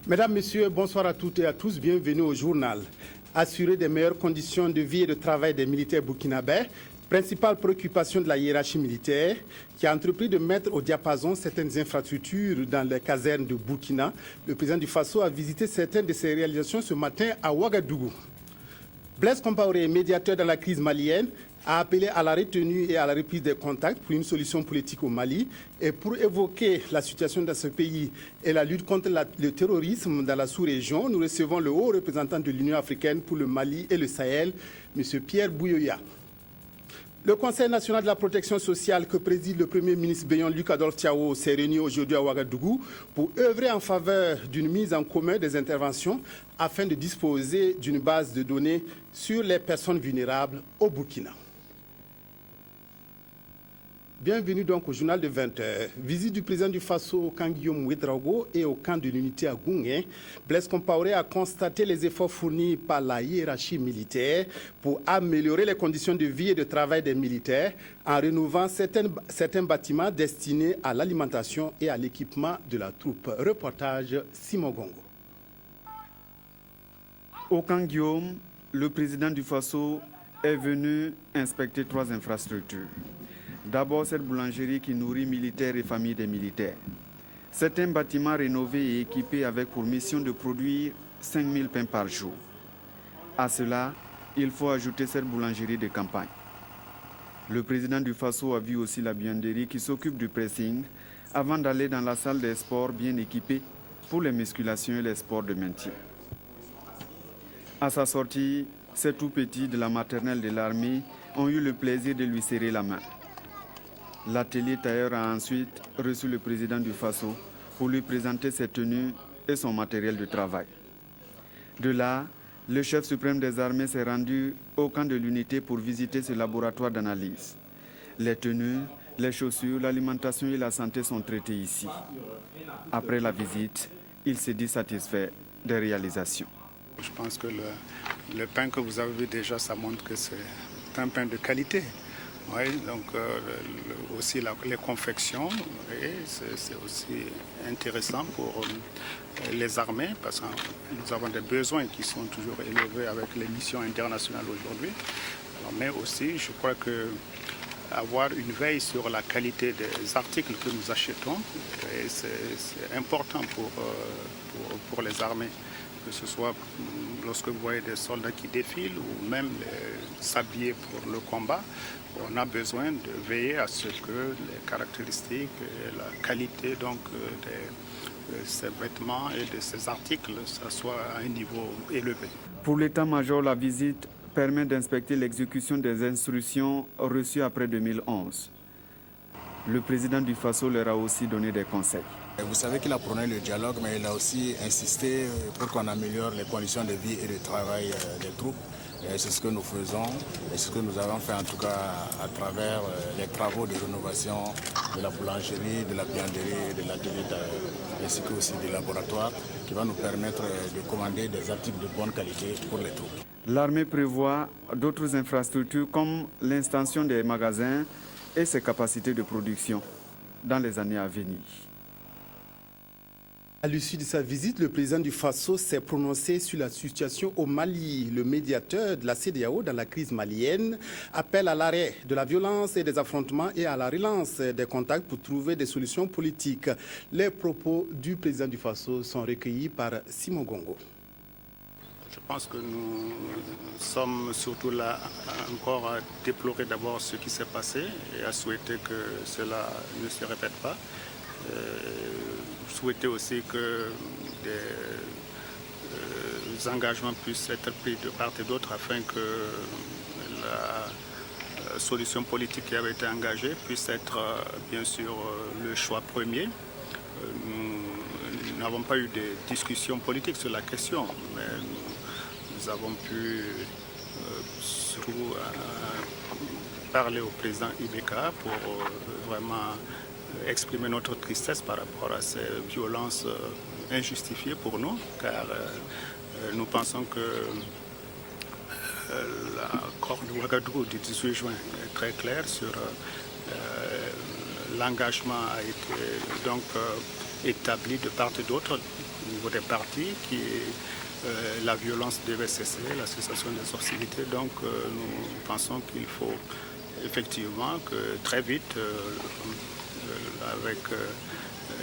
Mesdames, Messieurs, bonsoir à toutes et à tous. Bienvenue au journal. Assurer des meilleures conditions de vie et de travail des militaires burkinabés, principale préoccupation de la hiérarchie militaire, qui a entrepris de mettre au diapason certaines infrastructures dans les casernes de Burkina. Le président du Faso a visité certaines de ses réalisations ce matin à Ouagadougou. Blaise Compaoré, médiateur dans la crise malienne, a appelé à la retenue et à la reprise des contacts pour une solution politique au Mali et pour évoquer la situation dans ce pays et la lutte contre le terrorisme dans la sous-région. Nous recevons le haut représentant de l'Union africaine pour le Mali et le Sahel, M. Pierre Bouyoya. Le Conseil national de la protection sociale que préside le Premier ministre Béyon Luc Adolphe Thiaw s'est réuni aujourd'hui à Ouagadougou pour œuvrer en faveur d'une mise en commun des interventions afin de disposer d'une base de données sur les personnes vulnérables au Burkina. Bienvenue donc au journal de 20h. Visite du président du Faso au camp Guillaume Ouedraogo et au camp de l'unité à Gounger. Blaise Compaoré a constaté les efforts fournis par la hiérarchie militaire pour améliorer les conditions de vie et de travail des militaires en rénovant certains bâtiments destinés à l'alimentation et à l'équipement de la troupe. Reportage Simon Gongo. Au camp Guillaume, le président du Faso est venu inspecter 3 infrastructures. D'abord, cette boulangerie qui nourrit militaires et familles des militaires. C'est un bâtiment rénové et équipé avec pour mission de produire 5000 pains par jour. À cela, il faut ajouter cette boulangerie de campagne. Le président du Faso a vu aussi la buanderie qui s'occupe du pressing avant d'aller dans la salle des sports bien équipée pour les musculations et les sports de maintien. À sa sortie, ces tout petits de la maternelle de l'armée ont eu le plaisir de lui serrer la main. L'atelier tailleur a ensuite reçu le président du Faso pour lui présenter ses tenues et son matériel de travail. De là, le chef suprême des armées s'est rendu au camp de l'unité pour visiter ce laboratoire d'analyse. Les tenues, les chaussures, l'alimentation et la santé sont traités ici. Après la visite, il s'est dit satisfait des réalisations. Je pense que le pain que vous avez vu déjà, ça montre que c'est un pain de qualité. Oui, donc aussi les confections, c'est aussi intéressant pour les armées parce que nous avons des besoins qui sont toujours élevés avec les missions internationales aujourd'hui. Mais aussi, je crois que avoir une veille sur la qualité des articles que nous achetons, c'est important pour les armées. Que ce soit lorsque vous voyez des soldats qui défilent ou même s'habiller pour le combat, on a besoin de veiller à ce que les caractéristiques et la qualité donc, de ces vêtements et de ces articles ça soit à un niveau élevé. Pour l'état-major, la visite permet d'inspecter l'exécution des instructions reçues après 2011. Le président du Faso leur a aussi donné des conseils. Vous savez qu'il a prôné le dialogue, mais il a aussi insisté pour qu'on améliore les conditions de vie et de travail des troupes. C'est ce que nous faisons et ce que nous avons fait en tout cas à travers les travaux de rénovation de la boulangerie, de la buanderie, de l'atelier ainsi que aussi des laboratoires qui va nous permettre de commander des articles de bonne qualité pour les troupes. L'armée prévoit d'autres infrastructures comme l'extension des magasins et ses capacités de production dans les années à venir. À l'issue de sa visite, le président du Faso s'est prononcé sur la situation au Mali. Le médiateur de la CEDEAO dans la crise malienne appelle à l'arrêt de la violence et des affrontements et à la relance des contacts pour trouver des solutions politiques. Les propos du président du Faso sont recueillis par Simon Gongo. Je pense que nous sommes surtout là encore à déplorer d'abord ce qui s'est passé et à souhaiter que cela ne se répète pas. Souhaiter aussi que des engagements puissent être pris de part et d'autre afin que la solution politique qui avait été engagée puisse être bien sûr le choix premier. Nous n'avons pas eu de discussion politique sur la question, mais nous avons pu surtout parler au président Ibeka pour vraiment exprimer notre tristesse par rapport à ces violences injustifiées pour nous, car nous pensons que l'accord de Ouagadougou du 18 juin est très clair sur l'engagement a été donc établi de part et d'autre au niveau des partis, la violence devait cesser, la cessation des hostilités. Donc nous pensons qu'il faut effectivement que très vite, avec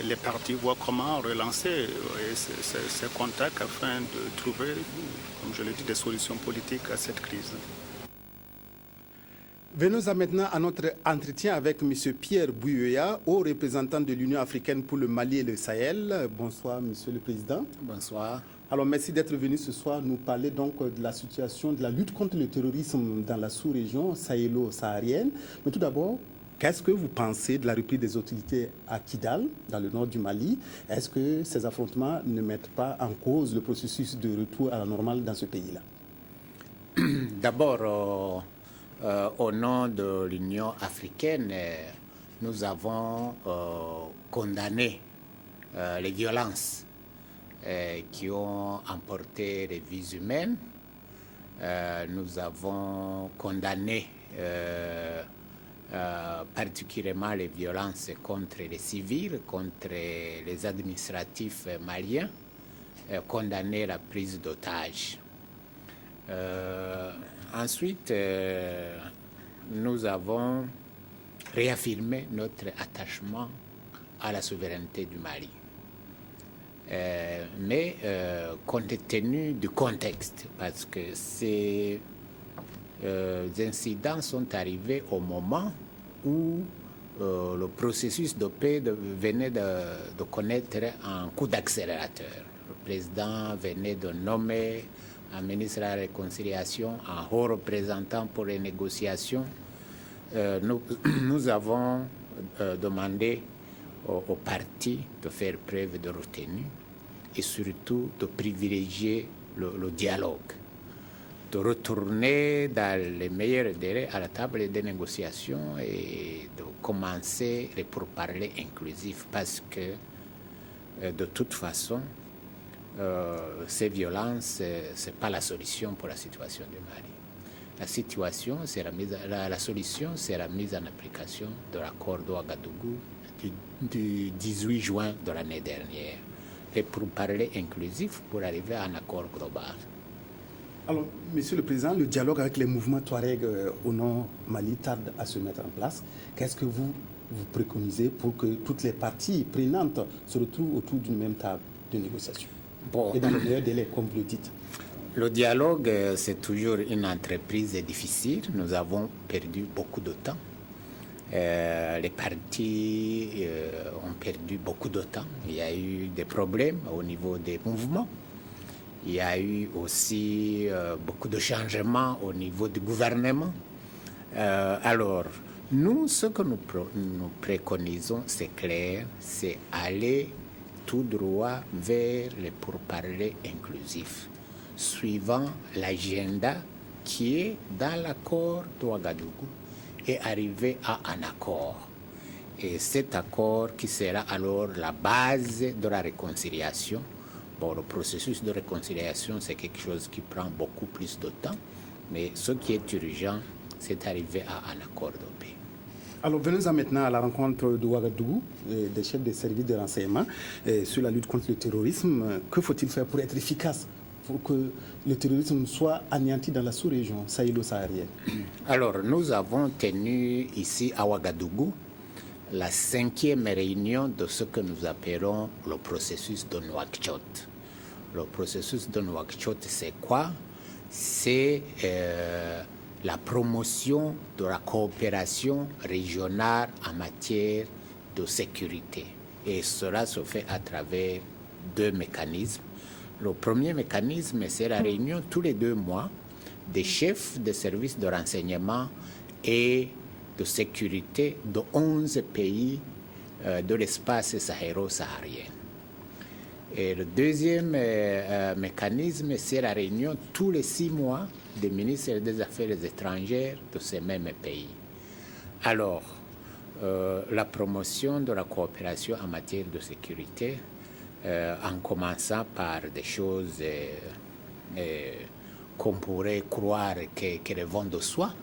les partis, voir comment relancer ces contacts afin de trouver, comme je l'ai dit, des solutions politiques à cette crise. Venons maintenant à notre entretien avec M. Pierre Bouyoya, haut représentant de l'Union africaine pour le Mali et le Sahel. Bonsoir, Monsieur le Président. Bonsoir. Alors, merci d'être venu ce soir nous parler donc de la situation de la lutte contre le terrorisme dans la sous-région sahélo-saharienne. Mais tout d'abord, qu'est-ce que vous pensez de la reprise des hostilités à Kidal, dans le nord du Mali? Est-ce que ces affrontements ne mettent pas en cause le processus de retour à la normale dans ce pays-là? D'abord, au nom de l'Union africaine, nous avons condamné les violences qui ont emporté les vies humaines. Nous avons condamné particulièrement les violences contre les civils, contre les administratifs maliens, condamné la prise d'otages. Ensuite, nous avons réaffirmé notre attachement à la souveraineté du Mali. Mais compte tenu du contexte, parce que ces incidents sont arrivés au moment où le processus de paix venait de connaître un coup d'accélérateur. Le président venait de nommer un ministre de la Réconciliation, un haut représentant pour les négociations. Nous avons demandé aux partis de faire preuve de retenue et surtout de privilégier le dialogue, de retourner dans les meilleurs délais à la table des négociations et de commencer les pourparlers inclusifs parce que de toute façon, ces violences, ce n'est pas la solution pour la situation du Mali. La solution, c'est la mise en application de l'accord d'Ouagadougou du 18 juin de l'année dernière. Et pour parler inclusif, pour arriver à un accord global. Alors, Monsieur le Président, le dialogue avec les mouvements Touareg au nord Mali tarde à se mettre en place. Qu'est-ce que vous préconisez pour que toutes les parties prenantes se retrouvent autour d'une même table de négociation? Et dans le meilleur délai, comme vous le dites. Le dialogue, c'est toujours une entreprise difficile. Nous avons perdu beaucoup de temps. Les partis ont perdu beaucoup de temps. Il y a eu des problèmes au niveau des mouvements. Il y a eu aussi beaucoup de changements au niveau du gouvernement. Alors, nous, ce que nous préconisons, c'est clair, c'est aller tout droit vers les pourparlers inclusifs, suivant l'agenda qui est dans l'accord d'Ouagadougou et arriver à un accord. Et cet accord qui sera alors la base de la réconciliation. Bon, le processus de réconciliation, c'est quelque chose qui prend beaucoup plus de temps, mais ce qui est urgent, c'est d'arriver à un accord de paix. Alors, venons-en maintenant à la rencontre de Ouagadougou, des chefs des services de renseignement sur la lutte contre le terrorisme. Que faut-il faire pour être efficace, pour que le terrorisme soit anéanti dans la sous-région sahélo-saharienne? Alors, nous avons tenu ici à Ouagadougou la 5e réunion de ce que nous appelons le processus de Nouakchott. Le processus de Nouakchott, c'est quoi? C'est la promotion de la coopération régionale en matière de sécurité. Et cela se fait à travers 2 mécanismes. Le premier mécanisme, c'est la réunion tous les 2 mois des chefs de services de renseignement et de sécurité de 11 pays de l'espace sahéro-saharien. Et le deuxième mécanisme, c'est la réunion tous les 6 mois des ministres des Affaires étrangères de ces mêmes pays. Alors, la promotion de la coopération en matière de sécurité, en commençant par des choses qu'on pourrait croire qu'elles vont de soi,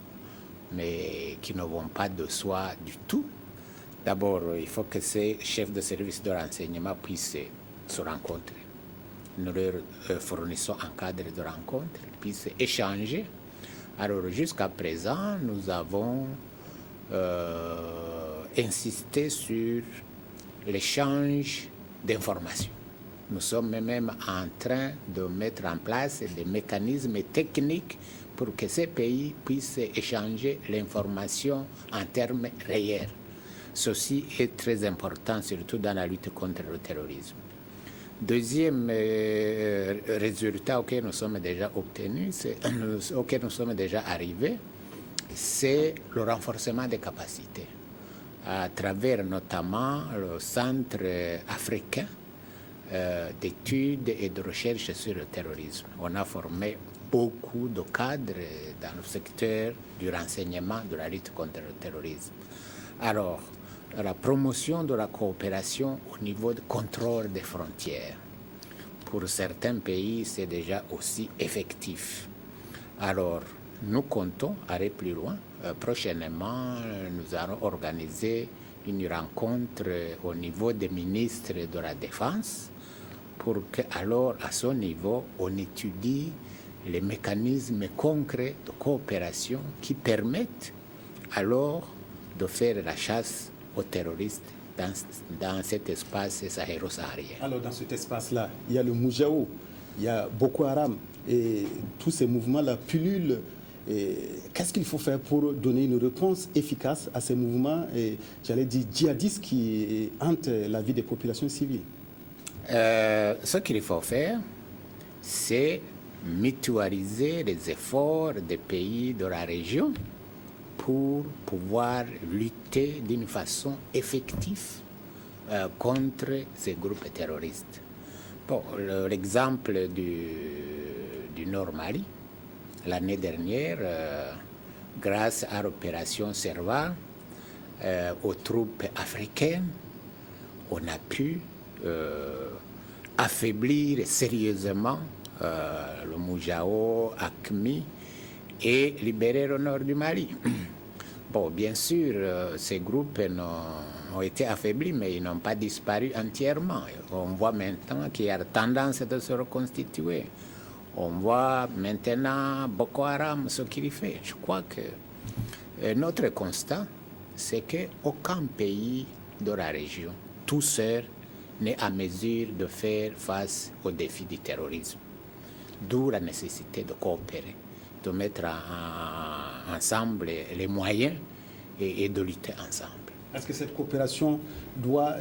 mais qui ne vont pas de soi du tout. D'abord, il faut que ces chefs de service de renseignement puissent se rencontrer nous leur fournissons un cadre de rencontre, ils puissent échanger. Alors jusqu'à présent, nous avons insisté sur l'échange d'informations. Nous sommes même en train de mettre en place des mécanismes techniques pour que ces pays puissent échanger l'information en termes réels. Ceci est très important, surtout dans la lutte contre le terrorisme. Deuxième résultat auquel nous sommes déjà obtenus, auquel nous sommes déjà arrivés, c'est le renforcement des capacités, à travers notamment le Centre africain d'études et de recherche sur le terrorisme. On a formé beaucoup de cadres dans le secteur du renseignement, de la lutte contre le terrorisme. Alors, la promotion de la coopération au niveau du contrôle des frontières. Pour certains pays, c'est déjà aussi effectif. Alors, nous comptons aller plus loin. Prochainement, nous allons organiser une rencontre au niveau des ministres de la Défense pour qu'alors, à ce niveau, on étudie les mécanismes concrets de coopération qui permettent alors de faire la chasse aux terroristes dans cet espace sahéro-saharien. Alors dans cet espace-là, il y a le Moujao, il y a Boko Haram, et tous ces mouvements-là pullulent. Qu'est-ce qu'il faut faire pour donner une réponse efficace à ces mouvements, j'allais dire djihadistes, qui hantent la vie des populations civiles? Ce qu'il faut faire, c'est mutualiser les efforts des pays de la région pour pouvoir lutter d'une façon effective contre ces groupes terroristes. Bon, l'exemple du Nord Mali, l'année dernière, grâce à l'opération Serval, aux troupes africaines, on a pu affaiblir sérieusement le Moujao, AQMI, et libérer le nord du Mali. Bon, bien sûr, ces groupes ont été affaiblis, mais ils n'ont pas disparu entièrement. On voit maintenant qu'il y a tendance de se reconstituer. On voit maintenant Boko Haram, ce qu'il fait. Je crois que notre constat, c'est qu'aucun pays de la région, tout seul, n'est à mesure de faire face aux défis du terrorisme. D'où la nécessité de coopérer, de mettre ensemble les moyens et de lutter ensemble. Est-ce que cette coopération doit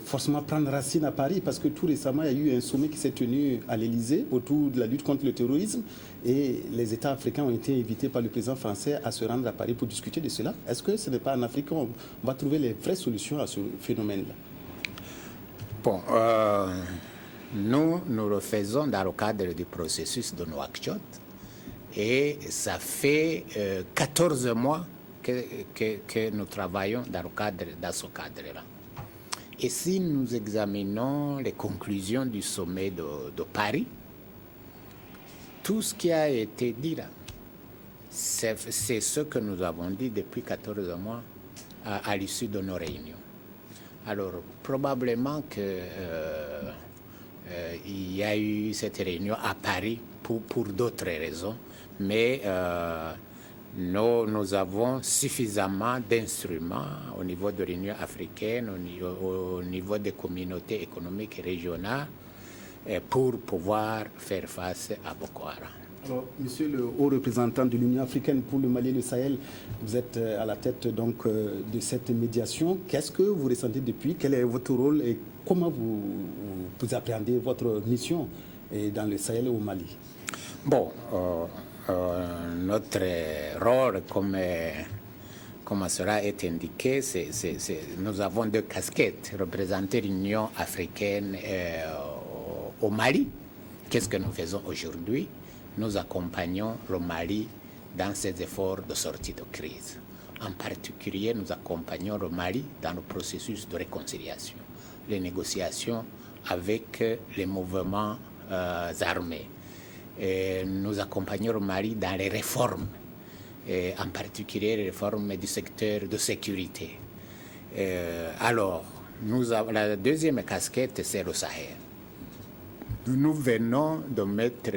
forcément prendre racine à Paris? Parce que tout récemment, il y a eu un sommet qui s'est tenu à l'Élysée autour de la lutte contre le terrorisme, et les États africains ont été invités par le président français à se rendre à Paris pour discuter de cela. Est-ce que ce n'est pas en Afrique qu'on va trouver les vraies solutions à ce phénomène-là? Bon, nous le faisons dans le cadre du processus de Nouakchott, et ça fait 14 mois que nous travaillons dans ce cadre-là. Et si nous examinons les conclusions du sommet de Paris, tout ce qui a été dit là, c'est ce que nous avons dit depuis 14 mois à l'issue de nos réunions. Alors, probablement il y a eu cette réunion à Paris pour d'autres raisons, mais nous avons suffisamment d'instruments au niveau de l'Union africaine, au niveau des communautés économiques et régionales, pour pouvoir faire face à Boko Haram. Alors, monsieur le haut représentant de l'Union africaine pour le Mali et le Sahel, vous êtes à la tête donc de cette médiation. Qu'est-ce que vous ressentez depuis? Quel est votre rôle et comment vous appréhendez votre mission dans le Sahel et au Mali? Bon, notre rôle, comme cela est indiqué, nous avons deux casquettes: représenter l'Union africaine au Mali. Qu'est-ce que nous faisons aujourd'hui? Nous accompagnons le Mali dans ses efforts de sortie de crise. En particulier, nous accompagnons le Mali dans le processus de réconciliation, les négociations avec les mouvements armés. Et nous accompagnons le Mali dans les réformes, et en particulier les réformes du secteur de sécurité. Alors, la deuxième casquette, c'est le Sahel. nous venons de mettre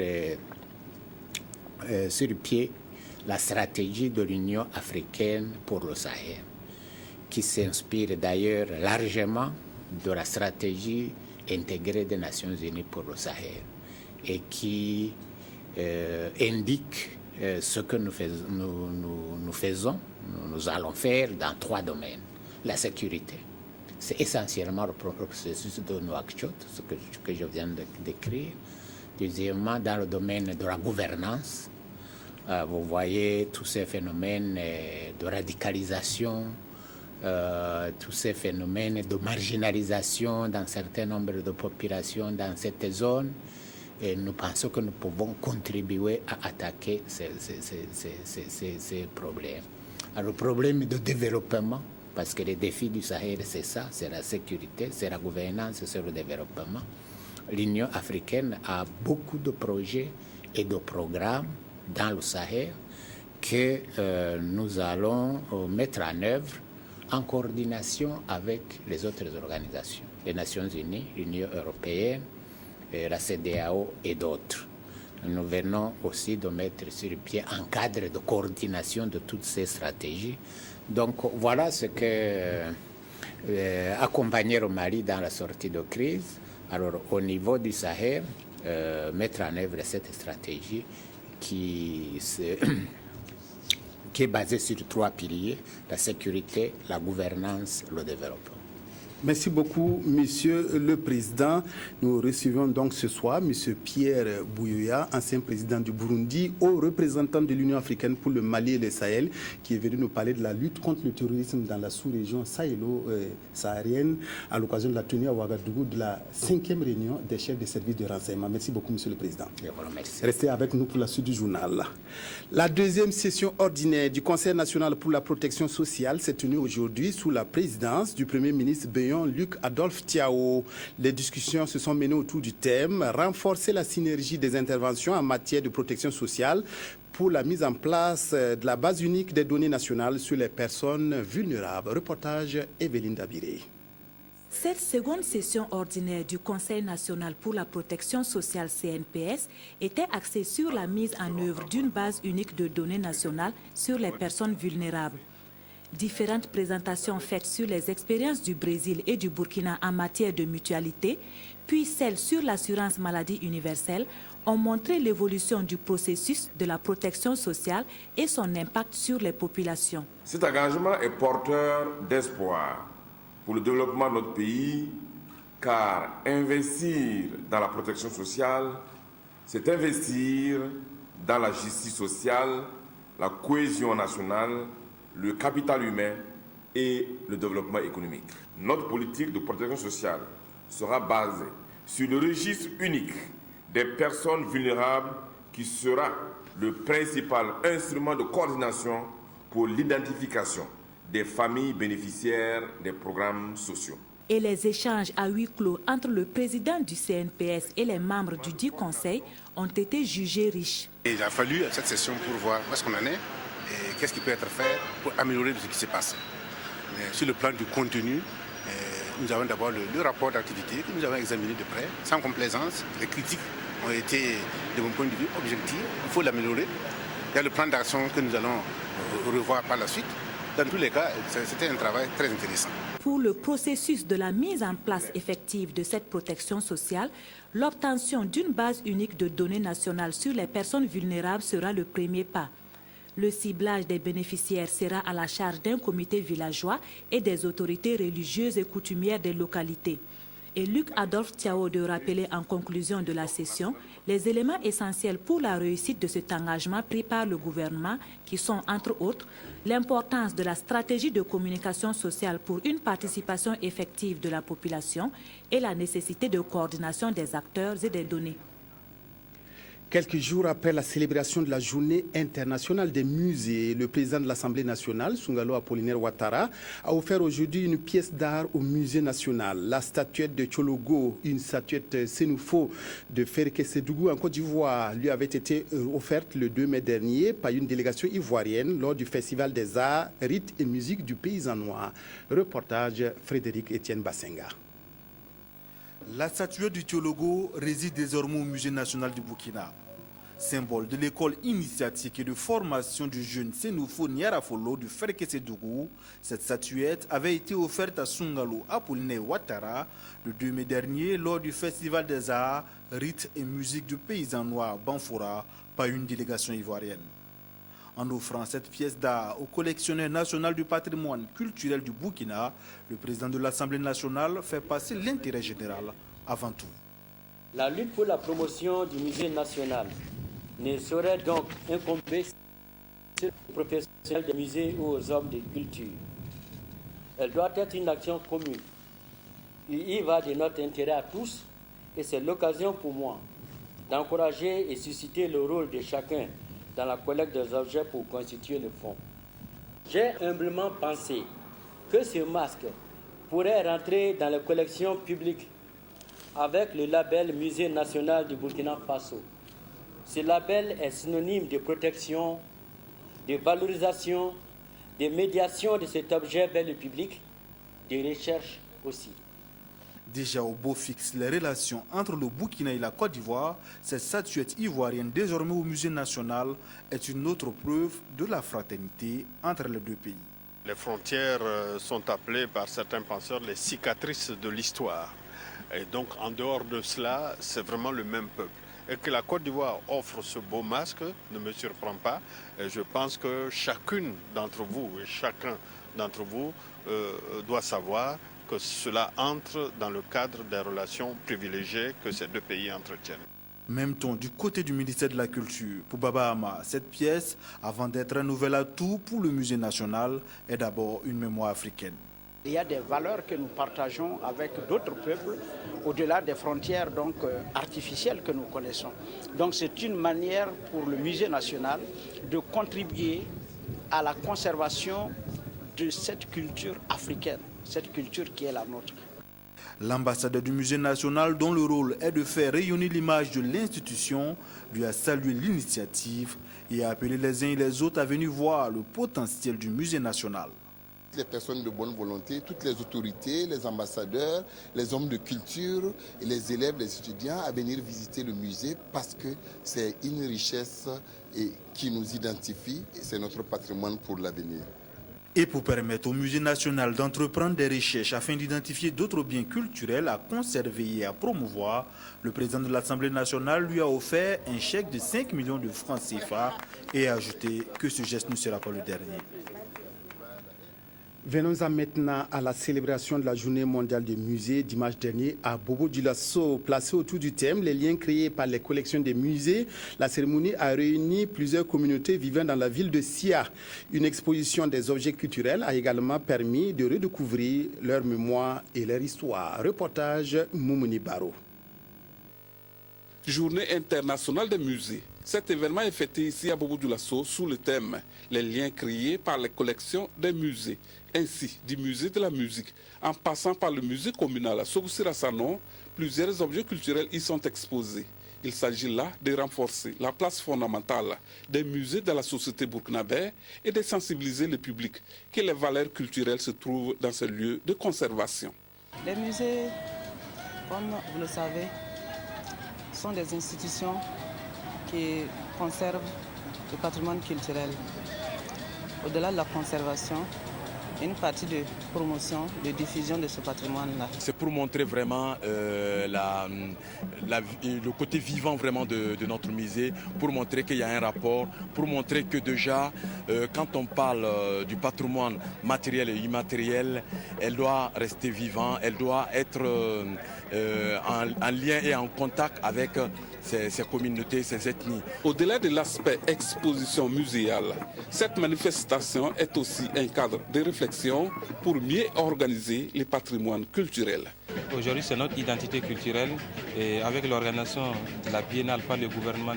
sur pied la stratégie de l'Union africaine pour le Sahel, qui s'inspire d'ailleurs largement de la stratégie intégrée des Nations Unies pour le Sahel et qui indique ce que nous allons faire dans 3 domaines. La sécurité, c'est essentiellement le processus de Nouakchott, ce que je viens de décrire. Deuxièmement, dans le domaine de la gouvernance, vous voyez tous ces phénomènes de radicalisation, tous ces phénomènes de marginalisation d'un certain nombre de populations dans cette zone. Et nous pensons que nous pouvons contribuer à attaquer ces problèmes. Alors, le problème de développement, parce que les défis du Sahel, c'est ça, c'est la sécurité, c'est la gouvernance, c'est le développement. L'Union africaine a beaucoup de projets et de programmes dans le Sahel que nous allons mettre en œuvre en coordination avec les autres organisations, les Nations Unies, l'Union européenne, la CEDEAO et d'autres. Nous venons aussi de mettre sur pied un cadre de coordination de toutes ces stratégies. Donc voilà ce que accompagner le Mali dans la sortie de crise. Alors au niveau du Sahel, mettre en œuvre cette stratégie qui est basée sur 3 piliers, la sécurité, la gouvernance, le développement. Merci beaucoup, Monsieur le Président. Nous recevons donc ce soir Monsieur Pierre Buyoya, ancien président du Burundi, haut représentant de l'Union africaine pour le Mali et le Sahel, qui est venu nous parler de la lutte contre le terrorisme dans la sous-région sahélo-saharienne à l'occasion de la tenue à Ouagadougou de la 5e réunion des chefs des services de renseignement. Merci beaucoup, Monsieur le Président. Merci. Restez avec nous pour la suite du journal. La 2e session ordinaire du Conseil national pour la protection sociale s'est tenue aujourd'hui sous la présidence du Premier ministre Luc Adolphe Thiaw. Les discussions se sont menées autour du thème « Renforcer la synergie des interventions en matière de protection sociale pour la mise en place de la base unique des données nationales sur les personnes vulnérables ». Reportage Evelyne Dabiré. Cette seconde session ordinaire du Conseil national pour la protection sociale CNPS était axée sur la mise en œuvre d'une base unique de données nationales sur les personnes vulnérables. Différentes présentations faites sur les expériences du Brésil et du Burkina en matière de mutualité, puis celles sur l'assurance maladie universelle, ont montré l'évolution du processus de la protection sociale et son impact sur les populations. Cet engagement est porteur d'espoir pour le développement de notre pays, car investir dans la protection sociale, c'est investir dans la justice sociale, la cohésion nationale, le capital humain et le développement économique. Notre politique de protection sociale sera basée sur le registre unique des personnes vulnérables qui sera le principal instrument de coordination pour l'identification des familles bénéficiaires des programmes sociaux. Et les échanges à huis clos entre le président du CNPS et les membres du dit conseil ont été jugés riches. Et il a fallu cette session pour voir où est-ce qu'on en est et qu'est-ce qui peut être fait pour améliorer ce qui se passe. Mais sur le plan du contenu, nous avons d'abord le rapport d'activité que nous avons examiné de près, sans complaisance. Les critiques ont été, de mon point de vue, objectives. Il faut l'améliorer. Il y a le plan d'action que nous allons revoir par la suite. Dans tous les cas, c'était un travail très intéressant. Pour le processus de la mise en place effective de cette protection sociale, l'obtention d'une base unique de données nationales sur les personnes vulnérables sera le premier pas. Le ciblage des bénéficiaires sera à la charge d'un comité villageois et des autorités religieuses et coutumières des localités. Et Luc Adolphe Thiaw de rappeler en conclusion de la session les éléments essentiels pour la réussite de cet engagement pris par le gouvernement qui sont, entre autres, l'importance de la stratégie de communication sociale pour une participation effective de la population et la nécessité de coordination des acteurs et des données. Quelques jours après la célébration de la Journée internationale des musées, le président de l'Assemblée nationale, Sungalo Apollinaire Ouattara, a offert aujourd'hui une pièce d'art au musée national. La statuette de Tchologo, une statuette Sénoufo de Ferke Sédougou en Côte d'Ivoire, lui avait été offerte le 2 mai dernier par une délégation ivoirienne lors du Festival des arts, rites et musique du Paysan Noir. Reportage Frédéric Etienne Bassenga. La statuette du Thiologo réside désormais au Musée national du Burkina. Symbole de l'école initiatique et de formation du jeune Sénoufo Niarafolo du Ferkessédougou, cette statuette avait été offerte à Sungalo Apollinaire Ouattara le 2 mai dernier lors du Festival des Arts, Rites et Musique du paysan noir Banfoura par une délégation ivoirienne. En offrant cette pièce d'art au collectionneur national du patrimoine culturel du Burkina, le président de l'Assemblée nationale fait passer l'intérêt général avant tout. La lutte pour la promotion du musée national ne saurait donc incomber aux professionnels des musées ou aux hommes de culture. Elle doit être une action commune. Il y va de notre intérêt à tous et c'est l'occasion pour moi d'encourager et susciter le rôle de chacun dans la collecte des objets pour constituer le fonds. J'ai humblement pensé que ce masque pourrait rentrer dans les collections publiques avec le label Musée national du Burkina Faso. Ce label est synonyme de protection, de valorisation, de médiation de cet objet vers le public, de recherche aussi. Déjà au beau fixe les relations entre le Burkina et la Côte d'Ivoire, cette statuette ivoirienne désormais au Musée national est une autre preuve de la fraternité entre les deux pays. Les frontières sont appelées par certains penseurs les cicatrices de l'histoire. Et donc en dehors de cela, c'est vraiment le même peuple. Et que la Côte d'Ivoire offre ce beau masque ne me surprend pas. Et je pense que chacune d'entre vous et chacun d'entre vous doit savoir que cela entre dans le cadre des relations privilégiées que ces deux pays entretiennent. Même ton du côté du ministère de la Culture. Pour Baba Ama, cette pièce, avant d'être un nouvel atout pour le musée national, est d'abord une mémoire africaine. Il y a des valeurs que nous partageons avec d'autres peuples au-delà des frontières artificielles que nous connaissons. Donc c'est une manière pour le musée national de contribuer à la conservation de cette culture africaine, cette culture qui est la nôtre. L'ambassadeur du musée national, dont le rôle est de faire rayonner l'image de l'institution, lui a salué l'initiative et a appelé les uns et les autres à venir voir le potentiel du musée national. Les personnes de bonne volonté, toutes les autorités, les ambassadeurs, les hommes de culture, les élèves, les étudiants à venir visiter le musée parce que c'est une richesse qui nous identifie et c'est notre patrimoine pour l'avenir. Et pour permettre au musée national d'entreprendre des recherches afin d'identifier d'autres biens culturels à conserver et à promouvoir, le président de l'Assemblée nationale lui a offert un chèque de 5 millions de francs CFA et a ajouté que ce geste ne sera pas le dernier. Venons-en maintenant à la célébration de la Journée mondiale des musées dimanche dernier à Bobo-Dioulasso. Placée autour du thème « Les liens créés par les collections des musées », la cérémonie a réuni plusieurs communautés vivant dans la ville de Sia. Une exposition des objets culturels a également permis de redécouvrir leur mémoire et leur histoire. Reportage Moumouni Baro. Journée internationale des musées. Cet événement est fêté ici à Bobo-Dioulasso sous le thème « Les liens créés par les collections des musées ». Ainsi, du musée de la musique, en passant par le musée communal à Sogusira-Sanon, plusieurs objets culturels y sont exposés. Il s'agit là de renforcer la place fondamentale des musées de la société burkinabé et de sensibiliser le public que les valeurs culturelles se trouvent dans ce lieu de conservation. Les musées, comme vous le savez, sont des institutions qui conservent le patrimoine culturel. Au-delà de la conservation, une partie de promotion, de diffusion de ce patrimoine-là. C'est pour montrer vraiment le côté vivant vraiment de notre musée, pour montrer qu'il y a un rapport, pour montrer que déjà, quand on parle du patrimoine matériel et immatériel, elle doit rester vivante, elle doit être en lien et en contact avec ces communautés, ces ethnies. Au-delà de l'aspect exposition muséale, cette manifestation est aussi un cadre de réflexion pour mieux organiser les patrimoines culturels. Aujourd'hui, c'est notre identité culturelle et avec l'organisation de la Biennale par le gouvernement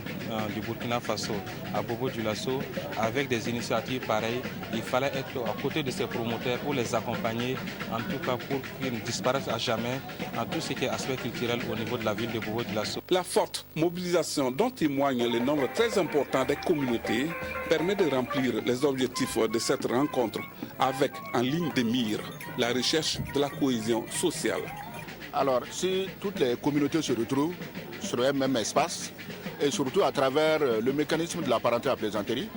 du Burkina Faso à Bobo-Dioulasso, avec des initiatives pareilles, il fallait être à côté de ces promoteurs pour les accompagner, en tout cas pour qu'ils ne disparaissent à jamais en tout ce qui est aspect culturel au niveau de la ville de Bobo-Dioulasso. La forte mobilisation dont témoigne le nombre très important des communautés permet de remplir les objectifs de cette rencontre avec en ligne de mire la recherche de la cohésion sociale. Alors, si toutes les communautés se retrouvent sur un même espace, et surtout à travers le mécanisme de la parenté à plaisanterie,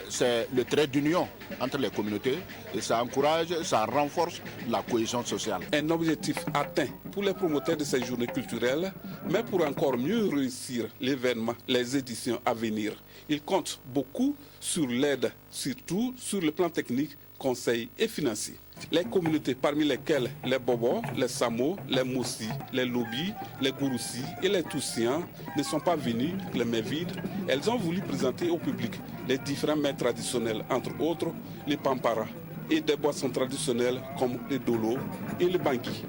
c'est le trait d'union entre les communautés et ça encourage, ça renforce la cohésion sociale. Un objectif atteint pour les promoteurs de ces journées culturelles, mais pour encore mieux réussir l'événement, les éditions à venir, ils comptent beaucoup sur l'aide, surtout sur le plan technique, conseil et financier. Les communautés parmi lesquelles les Bobos, les Samo, les Mossi, les Lobi, les Gouroussi et les Toussiens ne sont pas venus les mains vides. Elles ont voulu présenter au public les différents mets traditionnels, entre autres les Pampara et des boissons traditionnelles comme le Dolo et le Bangui.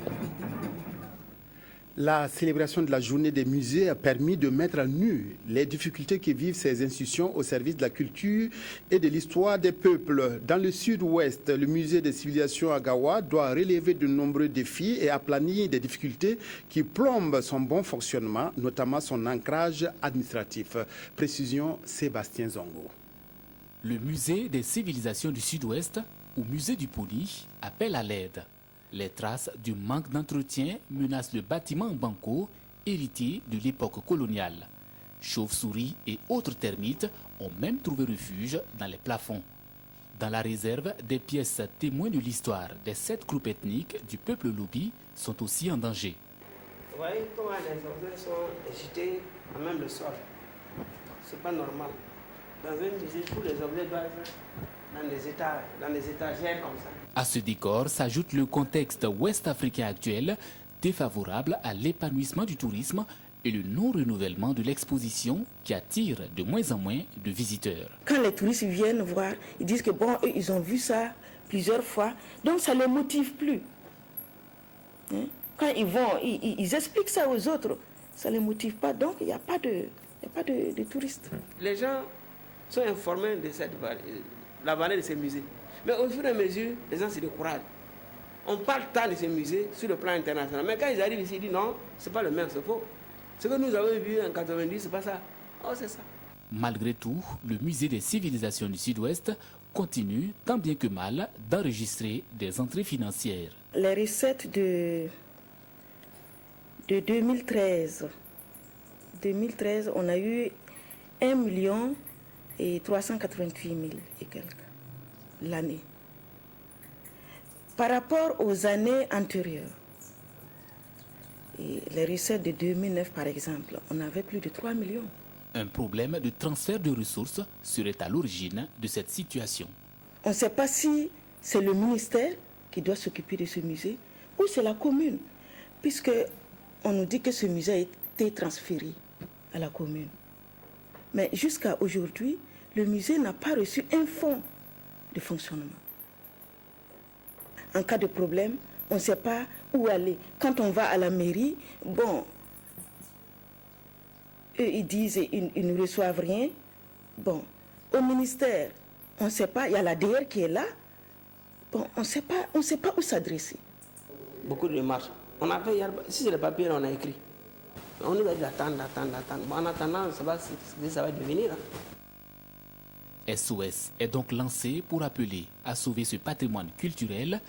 La célébration de la journée des musées a permis de mettre à nu les difficultés que vivent ces institutions au service de la culture et de l'histoire des peuples. Dans le sud-ouest, le musée des civilisations à Gawa doit relever de nombreux défis et aplanir des difficultés qui plombent son bon fonctionnement, notamment son ancrage administratif. Précision Sébastien Zongo. Le musée des civilisations du sud-ouest, ou musée du Poli, appelle à l'aide. Les traces du manque d'entretien menacent le bâtiment en banco, hérité de l'époque coloniale. Chauves-souris et autres termites ont même trouvé refuge dans les plafonds. Dans la réserve, des pièces témoins de l'histoire des 7 groupes ethniques du peuple Lobi sont aussi en danger. Vous voyez comment les objets sont jetés à même le sol. C'est pas normal. Dans un musée, tous les objets doivent être dans des étagères comme ça. À ce décor s'ajoute le contexte ouest-africain actuel, défavorable à l'épanouissement du tourisme et le non-renouvellement de l'exposition qui attire de moins en moins de visiteurs. Quand les touristes viennent voir, ils disent que bon, eux, ils ont vu ça plusieurs fois, donc ça ne les motive plus. Quand ils vont, ils expliquent ça aux autres, ça ne les motive pas, donc il n'y a pas de touristes. Les gens sont informés de la valeur de ces musées. Mais au fur et à mesure, les gens se découragent. On parle tant de ces musées sur le plan international. Mais quand ils arrivent ici, ils disent non, ce n'est pas le même, c'est faux. Ce que nous avons vu en 90, ce n'est pas ça. Oh, c'est ça. Malgré tout, le musée des civilisations du Sud-Ouest continue, tant bien que mal, d'enregistrer des entrées financières. Les recettes de 2013, on a eu 1 388 000 et quelques l'année. Par rapport aux années antérieures, et les recettes de 2009 par exemple, on avait plus de 3 millions. Un problème de transfert de ressources serait à l'origine de cette situation. On ne sait pas si c'est le ministère qui doit s'occuper de ce musée ou c'est la commune, puisque on nous dit que ce musée a été transféré à la commune. Mais jusqu'à aujourd'hui, le musée n'a pas reçu un fonds de fonctionnement. En cas de problème, on ne sait pas où aller. Quand on va à la mairie, bon, eux ils disent ils ne reçoivent rien. Bon, au ministère, on ne sait pas, il y a la DR qui est là. Bon, on ne sait pas où s'adresser. Beaucoup de démarches. On a fait, si c'est le papier, on a écrit. On nous a dit d'attendre. Bon, en attendant, ça va devenir. SOS est donc lancé pour appeler à sauver ce patrimoine culturel,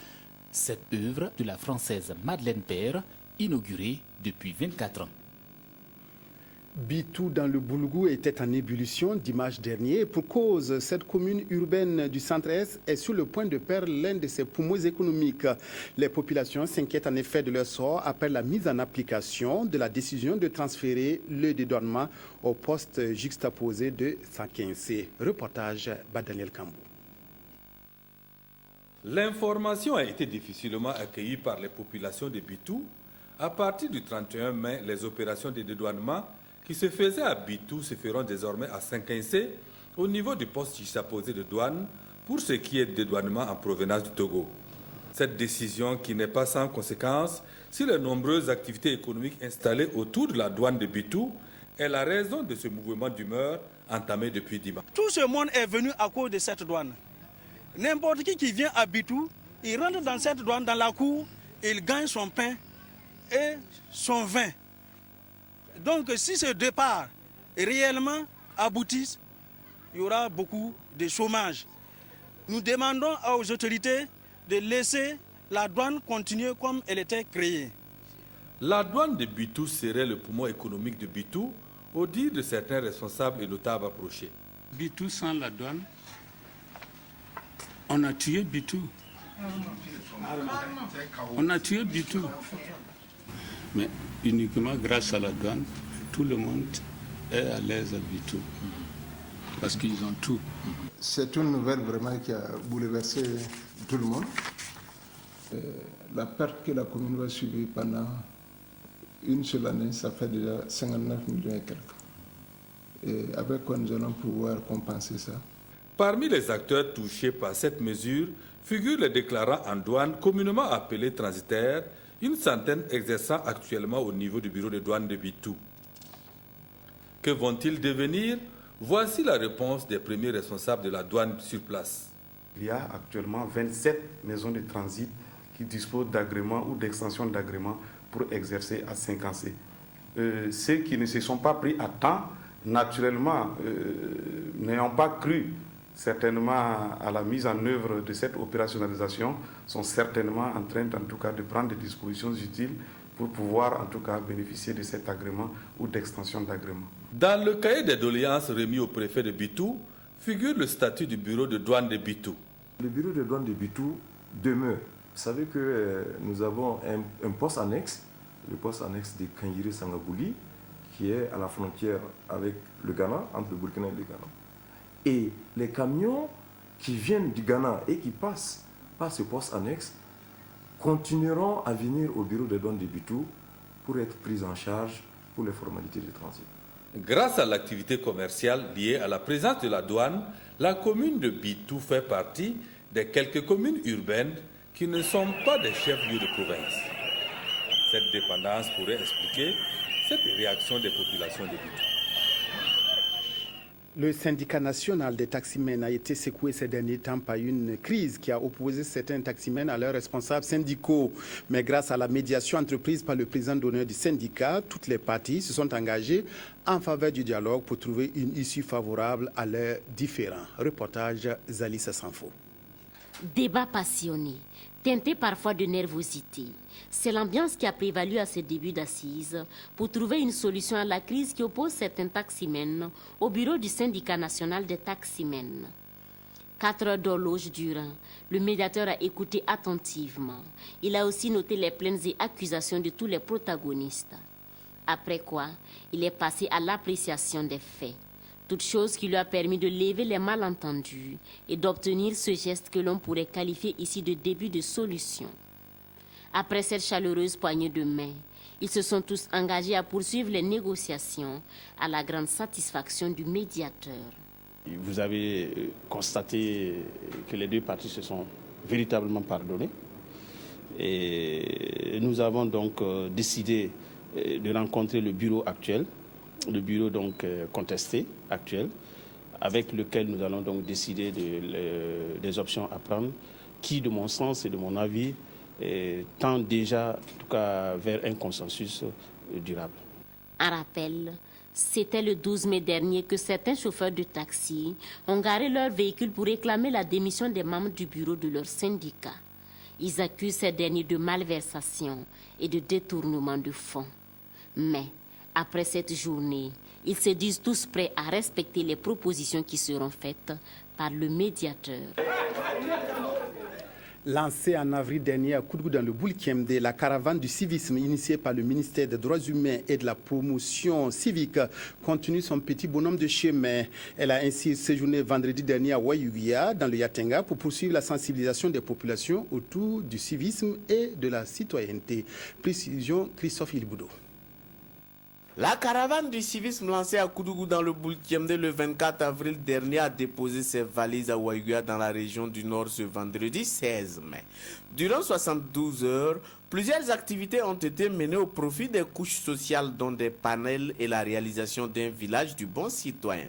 cette œuvre de la Française Madeleine Père, inaugurée depuis 24 ans. Bitou dans le Boulgour était en ébullition dimanche dernier. Pour cause, cette commune urbaine du centre-est est sur le point de perdre l'un de ses poumons économiques. Les populations s'inquiètent en effet de leur sort après la mise en application de la décision de transférer le dédouanement au poste juxtaposé de Sakinse. Reportage Badaniel Kambou. L'information a été difficilement accueillie par les populations de Bitou. À partir du 31 mai, les opérations de dédouanement qui se faisaient à Bitou se feront désormais à Sakinse, au niveau du poste juxtaposé de douane, pour ce qui est de dédouanement en provenance du Togo. Cette décision, qui n'est pas sans conséquence sur les nombreuses activités économiques installées autour de la douane de Bitou, est la raison de ce mouvement d'humeur entamé depuis dimanche. Tout ce monde est venu à cause de cette douane. N'importe qui vient à Bitou, il rentre dans cette douane, dans la cour, il gagne son pain et son vin. Donc si ce départ réellement aboutit, il y aura beaucoup de chômage. Nous demandons aux autorités de laisser la douane continuer comme elle était créée. La douane de Bitou serait le poumon économique de Bitou, au dire de certains responsables et notables approchés. Bitou sans la douane, on a tué Bitou. On a tué Bitou. Mais uniquement grâce à la douane, tout le monde est à l'aise à Bitou. Parce qu'ils ont tout. C'est une nouvelle vraiment qui a bouleversé tout le monde. La perte que la commune va subir pendant une seule année, ça fait déjà 59 millions et quelques. Et avec quoi nous allons pouvoir compenser ça? Parmi les acteurs touchés par cette mesure figurent les déclarants en douane, communément appelés transitaires, une centaine exerçant actuellement au niveau du bureau de douane de Bitou. Que vont-ils devenir? Voici la réponse des premiers responsables de la douane sur place. Il y a actuellement 27 maisons de transit qui disposent d'agréments ou d'extensions d'agréments pour exercer à 5C. Ceux qui ne se sont pas pris à temps, naturellement, n'ayant pas cru certainement à la mise en œuvre de cette opérationnalisation, sont certainement en train, en tout cas, de prendre des dispositions utiles pour pouvoir, en tout cas, bénéficier de cet agrément ou d'extension d'agrément. Dans le cahier des doléances remis au préfet de Bitou, figure le statut du bureau de douane de Bitou. Le bureau de douane de Bitou demeure. Vous savez que nous avons un poste annexe, le poste annexe de Kanyiri-Sangabouli, qui est à la frontière avec le Ghana, entre le Burkina et le Ghana. Et les camions qui viennent du Ghana et qui passent par ce poste annexe continueront à venir au bureau de douane de Bitou pour être pris en charge pour les formalités de transit. Grâce à l'activité commerciale liée à la présence de la douane, la commune de Bitou fait partie des quelques communes urbaines qui ne sont pas des chefs-lieux de province. Cette dépendance pourrait expliquer cette réaction des populations de Bitou. Le syndicat national des taximens a été secoué ces derniers temps par une crise qui a opposé certains taximens à leurs responsables syndicaux. Mais grâce à la médiation entreprise par le président d'honneur du syndicat, toutes les parties se sont engagées en faveur du dialogue pour trouver une issue favorable à leurs différends. Reportage Zalissa Sanfo. Débat passionné, teinté parfois de nervosité. C'est l'ambiance qui a prévalu à ce début d'assises pour trouver une solution à la crise qui oppose certains taximens au bureau du syndicat national des taximens. 4 heures d'horloge durant, le médiateur a écouté attentivement. Il a aussi noté les plaintes et accusations de tous les protagonistes. Après quoi, il est passé à l'appréciation des faits. Toute chose qui lui a permis de lever les malentendus et d'obtenir ce geste que l'on pourrait qualifier ici de début de solution. Après cette chaleureuse poignée de main, ils se sont tous engagés à poursuivre les négociations à la grande satisfaction du médiateur. Vous avez constaté que les deux parties se sont véritablement pardonnées. Et nous avons donc décidé de rencontrer le bureau actuel, le bureau donc contesté actuel, avec lequel nous allons donc décider des options à prendre, qui, de mon sens et de mon avis, tend déjà, en tout cas, vers un consensus durable. En rappel, c'était le 12 mai dernier que certains chauffeurs de taxi ont garé leur véhicule pour réclamer la démission des membres du bureau de leur syndicat. Ils accusent ces derniers de malversation et de détournement de fonds. Mais, après cette journée, ils se disent tous prêts à respecter les propositions qui seront faites par le médiateur. Lancée en avril dernier à Koudougou dans le Boulkemde, la caravane du civisme initiée par le ministère des Droits humains et de la promotion civique continue son petit bonhomme de chemin. Elle a ainsi séjourné vendredi dernier à Wayugia, dans le Yatenga, pour poursuivre la sensibilisation des populations autour du civisme et de la citoyenneté. Précision Christophe Ilboudo. La caravane du civisme lancée à Koudougou dans le Boulkemde le 24 avril dernier a déposé ses valises à Wayugia dans la région du Nord ce vendredi 16 mai. Durant 72 heures, plusieurs activités ont été menées au profit des couches sociales dont des panels et la réalisation d'un village du bon citoyen.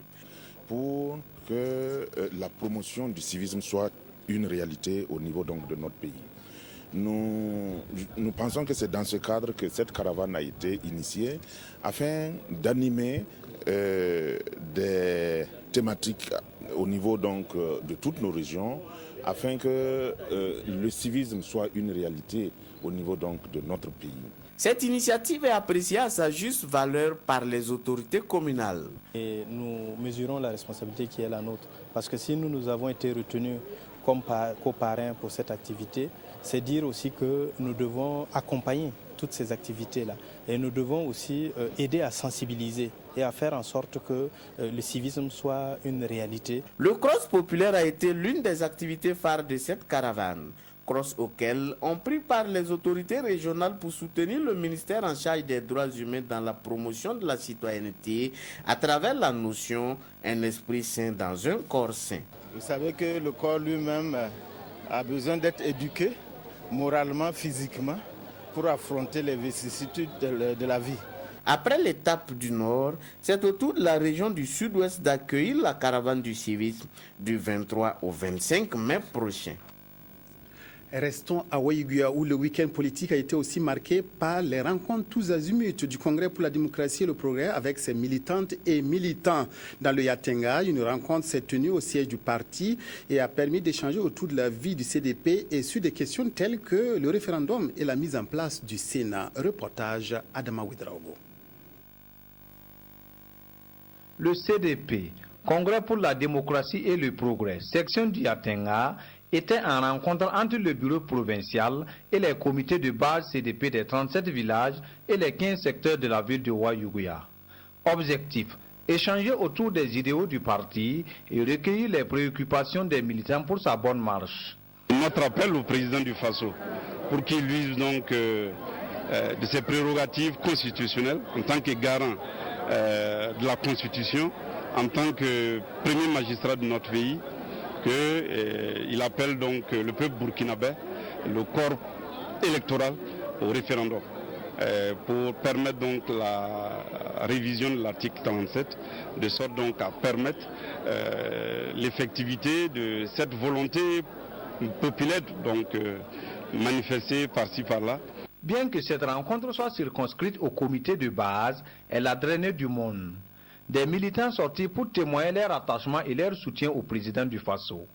Pour que la promotion du civisme soit une réalité au niveau donc de notre pays. Nous pensons que c'est dans ce cadre que cette caravane a été initiée afin d'animer des thématiques au niveau donc de toutes nos régions afin que le civisme soit une réalité au niveau donc de notre pays. Cette initiative est appréciée à sa juste valeur par les autorités communales. Et nous mesurons la responsabilité qui est la nôtre. Parce que si nous avons été retenus comme coparrains pour cette activité, c'est dire aussi que nous devons accompagner toutes ces activités-là. Et nous devons aussi aider à sensibiliser et à faire en sorte que le civisme soit une réalité. Le cross populaire a été l'une des activités phares de cette caravane. Cross auquel ont pris part les autorités régionales pour soutenir le ministère en charge des droits humains dans la promotion de la citoyenneté à travers la notion « un esprit sain dans un corps sain ». Vous savez que le corps lui-même a besoin d'être éduqué moralement, physiquement, pour affronter les vicissitudes de la vie. Après l'étape du Nord, c'est au tour de la région du Sud-Ouest d'accueillir la caravane du civisme du 23 au 25 mai prochain. Restons à Waïguya où le week-end politique a été aussi marqué par les rencontres tous azimuts du Congrès pour la démocratie et le progrès avec ses militantes et militants. Dans le Yatenga, une rencontre s'est tenue au siège du parti et a permis d'échanger autour de la vie du CDP et sur des questions telles que le référendum et la mise en place du Sénat. Reportage Adama Ouedraogo. Le CDP, Congrès pour la démocratie et le progrès, section du Yatenga, était en rencontre entre le bureau provincial et les comités de base CDP des 37 villages et les 15 secteurs de la ville de Waïguya. Objectif, échanger autour des idéaux du parti et recueillir les préoccupations des militants pour sa bonne marche. Notre appel au président du Faso pour qu'il use donc de ses prérogatives constitutionnelles en tant que garant de la Constitution, en tant que premier magistrat de notre pays, qu'il appelle donc le peuple burkinabé, le corps électoral au référendum pour permettre donc la révision de l'article 37, de sorte donc à permettre l'effectivité de cette volonté populaire donc manifestée par-ci par-là. Bien que cette rencontre soit circonscrite au comité de base, elle a drainé du monde. Des militants sortis pour témoigner leur attachement et leur soutien au président du Faso.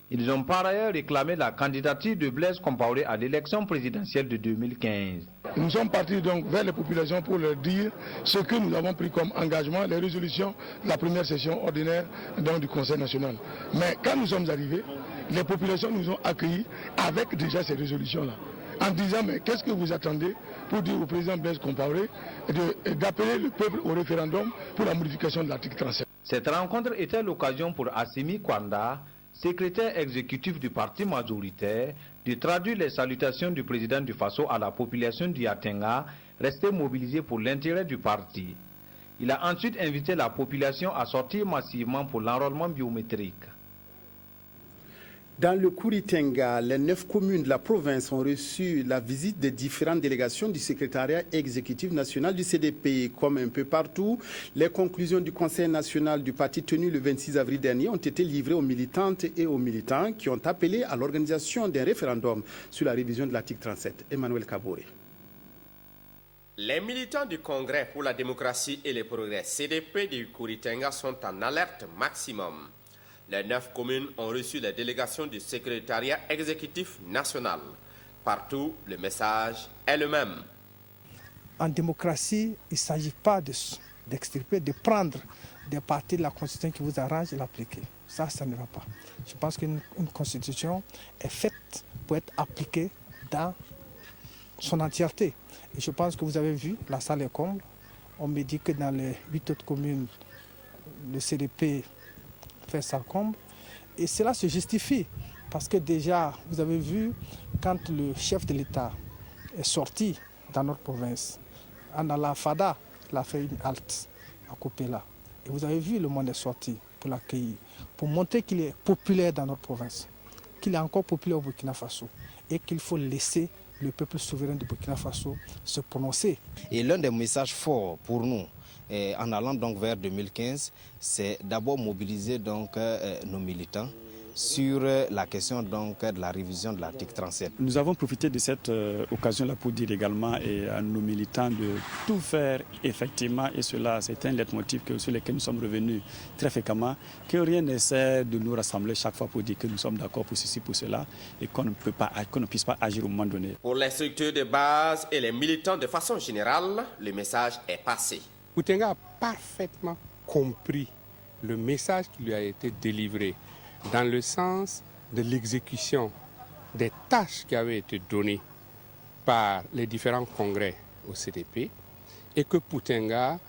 Ils ont par ailleurs réclamé la candidature de Blaise Compaoré à l'élection présidentielle de 2015. Nous sommes partis donc vers les populations pour leur dire ce que nous avons pris comme engagement, les résolutions de la première session ordinaire donc, du Conseil national. Mais quand nous sommes arrivés, les populations nous ont accueillis avec déjà ces résolutions-là, en disant mais qu'est-ce que vous attendez pour dire au président Blaise Compaoré d'appeler le peuple au référendum pour la modification de l'article 37. Cette rencontre était l'occasion pour Assimi Kwanda, secrétaire exécutif du parti majoritaire, de traduire les salutations du président du Faso à la population du Yatenga, restée mobilisée pour l'intérêt du parti. Il a ensuite invité la population à sortir massivement pour l'enrôlement biométrique. Dans le Kouritenga, les 9 communes de la province ont reçu la visite des différentes délégations du secrétariat exécutif national du CDP. Comme un peu partout, les conclusions du Conseil national du parti tenu le 26 avril dernier ont été livrées aux militantes et aux militants qui ont appelé à l'organisation d'un référendum sur la révision de l'article 37. Emmanuel Kabore. Les militants du Congrès pour la démocratie et le progrès CDP du Kouritenga sont en alerte maximum. Les 9 communes ont reçu les délégations du secrétariat exécutif national. Partout, le message est le même. En démocratie, il ne s'agit pas d'extirper, de prendre des parties de la Constitution qui vous arrangent et l'appliquer. Ça ne va pas. Je pense qu'une Constitution est faite pour être appliquée dans son entièreté. Et je pense que vous avez vu, la salle est comble. On me dit que dans les 8 autres communes, le CDP fait sa comble. Et cela se justifie parce que déjà, vous avez vu, quand le chef de l'État est sorti dans notre province, en allant à Fada, il a fait une halte à Kopela. Et vous avez vu, le monde est sorti pour l'accueillir, pour montrer qu'il est populaire dans notre province, qu'il est encore populaire au Burkina Faso et qu'il faut laisser le peuple souverain du Burkina Faso se prononcer. Et l'un des messages forts pour nous, en allant donc vers 2015, c'est d'abord mobiliser donc nos militants sur la question donc de la révision de l'article 37. Nous avons profité de cette occasion-là pour dire également à nos militants de tout faire effectivement, et cela c'est un leitmotiv sur lequel nous sommes revenus très fréquemment, que rien n'essaie de nous rassembler chaque fois pour dire que nous sommes d'accord pour ceci, pour cela, et qu'on ne puisse pas agir au moment donné. Pour les structures de base et les militants de façon générale, le message est passé. Boutenga a parfaitement compris le message qui lui a été délivré dans le sens de l'exécution des tâches qui avaient été données par les différents congrès au CDP et que Boutenga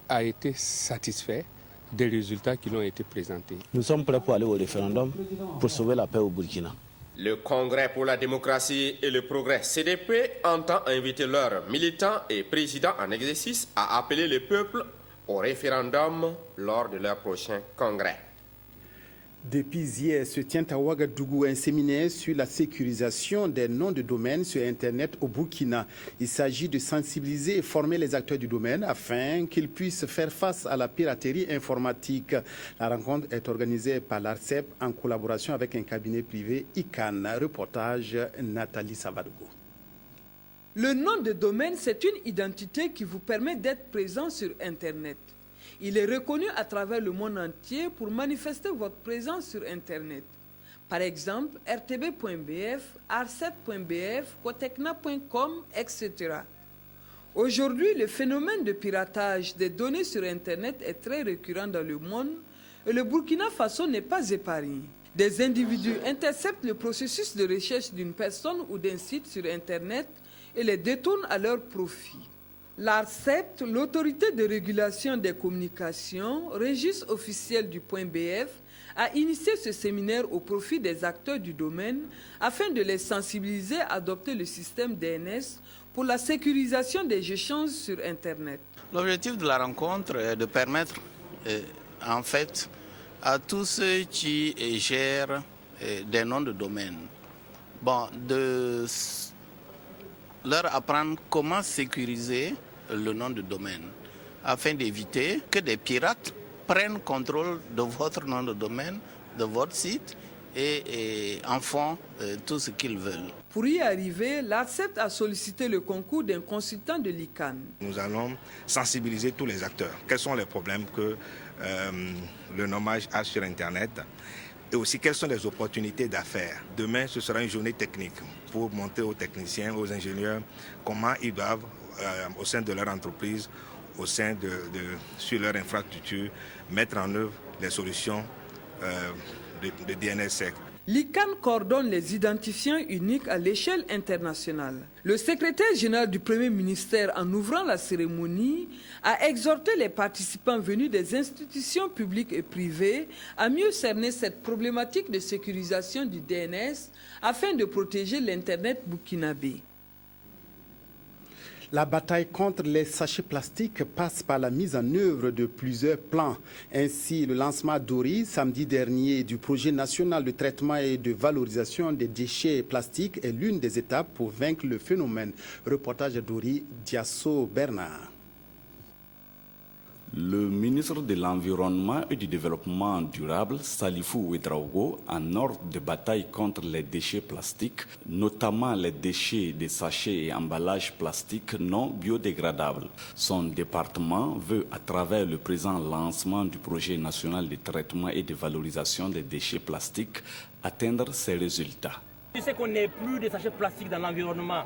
a été satisfait des résultats qui lui ont été présentés. Nous sommes prêts pour aller au référendum pour sauver la paix au Burkina. Le Congrès pour la démocratie et le progrès CDP entend inviter leurs militants et présidents en exercice à appeler le peuple au référendum lors de leur prochain congrès. Depuis hier, se tient à Ouagadougou un séminaire sur la sécurisation des noms de domaine sur Internet au Burkina. Il s'agit de sensibiliser et former les acteurs du domaine afin qu'ils puissent faire face à la piraterie informatique. La rencontre est organisée par l'ARCEP en collaboration avec un cabinet privé ICANN. Reportage Nathalie Savadogo. Le nom de domaine, c'est une identité qui vous permet d'être présent sur Internet. Il est reconnu à travers le monde entier pour manifester votre présence sur Internet. Par exemple, rtb.bf, arcep.bf, cotecna.com, etc. Aujourd'hui, le phénomène de piratage des données sur Internet est très récurrent dans le monde et le Burkina Faso n'est pas épargné. Des individus interceptent le processus de recherche d'une personne ou d'un site sur Internet et les détournent à leur profit. L'ARCEP, l'autorité de régulation des communications, registre officiel du .bf, a initié ce séminaire au profit des acteurs du domaine afin de les sensibiliser à adopter le système DNS pour la sécurisation des échanges sur Internet. L'objectif de la rencontre est de permettre en fait à tous ceux qui gèrent des noms de domaine de leur apprendre comment sécuriser le nom de domaine afin d'éviter que des pirates prennent contrôle de votre nom de domaine, de votre site et en font tout ce qu'ils veulent. Pour y arriver, l'ARCEP a sollicité le concours d'un consultant de l'ICANN. Nous allons sensibiliser tous les acteurs. Quels sont les problèmes que le nommage a sur Internet? Et aussi, quelles sont les opportunités d'affaires? Demain, ce sera une journée technique pour montrer aux techniciens, aux ingénieurs, comment ils doivent, au sein de leur entreprise, sur leur infrastructure, mettre en œuvre les solutions de DNSSEC. L'ICANN coordonne les identifiants uniques à l'échelle internationale. Le secrétaire général du Premier ministère, en ouvrant la cérémonie, a exhorté les participants venus des institutions publiques et privées à mieux cerner cette problématique de sécurisation du DNS afin de protéger l'Internet burkinabé. La bataille contre les sachets plastiques passe par la mise en œuvre de plusieurs plans. Ainsi, le lancement à Dori, samedi dernier, du projet national de traitement et de valorisation des déchets plastiques est l'une des étapes pour vaincre le phénomène. Reportage à Dori, Diasso Bernard. Le ministre de l'Environnement et du Développement durable, Salifou Ouedraogo, en ordre de bataille contre les déchets plastiques, notamment les déchets des sachets et emballages plastiques non biodégradables. Son département veut, à travers le présent lancement du projet national de traitement et de valorisation des déchets plastiques, atteindre ces résultats. Tu sais qu'on n'ait plus de sachets plastiques dans l'environnement,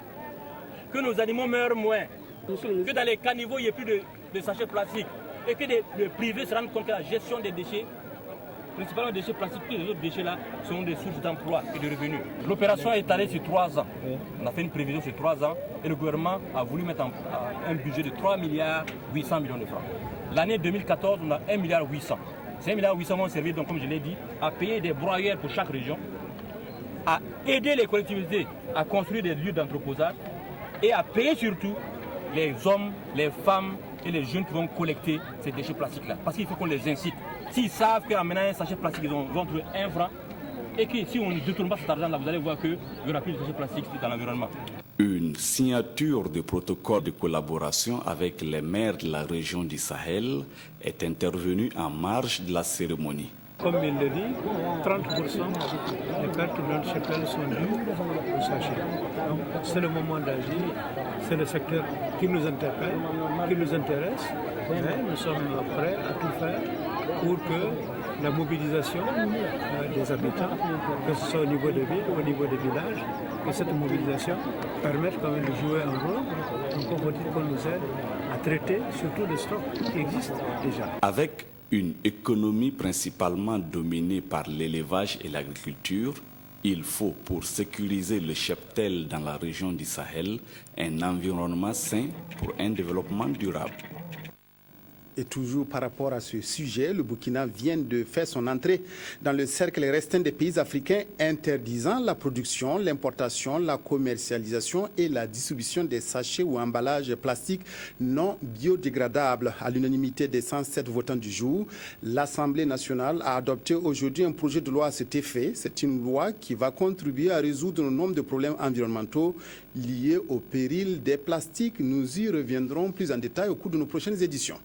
que nos animaux meurent moins, que dans les caniveaux, il n'y ait plus de sachets plastiques. Et que le privé se rende compte que la gestion des déchets, principalement des déchets plastiques, tous les autres déchets là, sont des sources d'emploi et de revenus. L'opération est allée sur 3 ans. On a fait une prévision sur 3 ans et le gouvernement a voulu mettre un budget de 3,8 milliards de francs. L'année 2014, on a 1,8 milliard. Ces 1,8 milliard vont servir, donc, comme je l'ai dit, à payer des broyeurs pour chaque région, à aider les collectivités à construire des lieux d'entreposage et à payer surtout les hommes, les femmes et les jeunes qui vont collecter ces déchets plastiques-là. Parce qu'il faut qu'on les incite. S'ils savent qu'en menant un sachet plastique, ils vont trouver 1 franc, et que si on ne détourne pas cet argent-là, vous allez voir qu'il n'y aura plus de sachets plastiques dans l'environnement. Une signature de protocole de collaboration avec les maires de la région du Sahel est intervenue en marge de la cérémonie. Comme il le dit, 30% des pertes de notre cheptel sont dues au sachet. Donc c'est le moment d'agir, c'est le secteur qui nous interpelle, qui nous intéresse, mais nous sommes prêts à tout faire pour que la mobilisation des habitants, que ce soit au niveau des villes, au niveau des villages, que cette mobilisation permette quand même de jouer un rôle. Donc on faut dire qu'on nous aide à traiter surtout les stocks qui existent déjà. Avec une économie principalement dominée par l'élevage et l'agriculture, il faut, pour sécuriser le cheptel dans la région du Sahel, un environnement sain pour un développement durable. Et toujours par rapport à ce sujet, le Burkina vient de faire son entrée dans le cercle restreint des pays africains interdisant la production, l'importation, la commercialisation et la distribution des sachets ou emballages plastiques non biodégradables. À l'unanimité des 107 votants du jour, l'Assemblée nationale a adopté aujourd'hui un projet de loi à cet effet. C'est une loi qui va contribuer à résoudre un nombre de problèmes environnementaux liés au péril des plastiques. Nous y reviendrons plus en détail au cours de nos prochaines éditions.